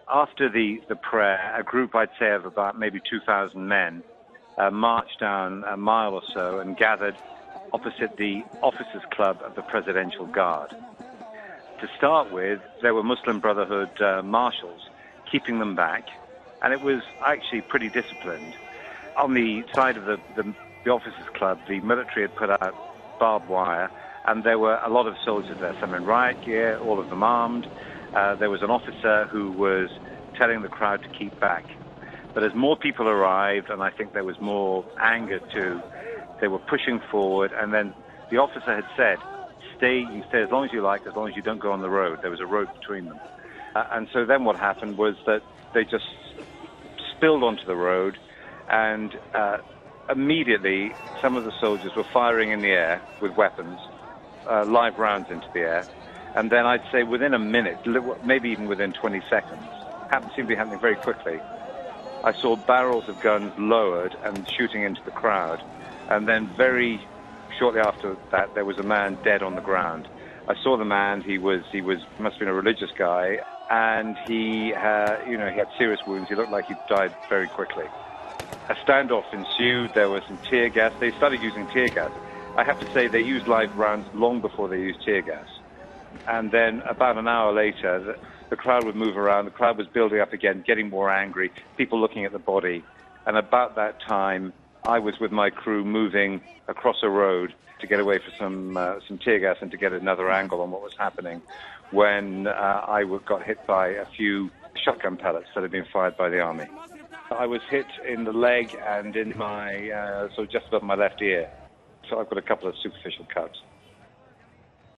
After the prayer, a group, I'd say, of about maybe 2,000 men marched down a mile or so and gathered opposite the Officers' Club of the Presidential Guard. To start with, there were Muslim Brotherhood marshals keeping them back, and it was actually pretty disciplined. On the side of the Officers' Club, the military had put out barbed wire, and there were a lot of soldiers there, some in riot gear, all of them armed. There was an officer who was telling the crowd to keep back. But as more people arrived, and I think there was more anger too, they were pushing forward, and then the officer had said, you can stay as long as you like, as long as you don't go on the road. There was a road between them. And so then what happened was that they just spilled onto the road, and immediately some of the soldiers were firing in the air with weapons, live rounds into the air. And then I'd say within a minute, maybe even within 20 seconds, seemed to be happening very quickly, I saw barrels of guns lowered and shooting into the crowd. And then very shortly after that, there was a man dead on the ground. I saw the man. He must have been a religious guy, and he had serious wounds. He looked like he died very quickly. A standoff ensued. There was some tear gas. They started using tear gas. I have to say they used live rounds long before they used tear gas. And then about an hour later, the crowd would move around. The crowd was building up again, getting more angry, people looking at the body. And about that time, I was with my crew moving across a road to get away from some tear gas and to get another angle on what was happening, when I got hit by a few shotgun pellets that had been fired by the army. I was hit in the leg and in my, just above my left ear. So I've got a couple of superficial cuts.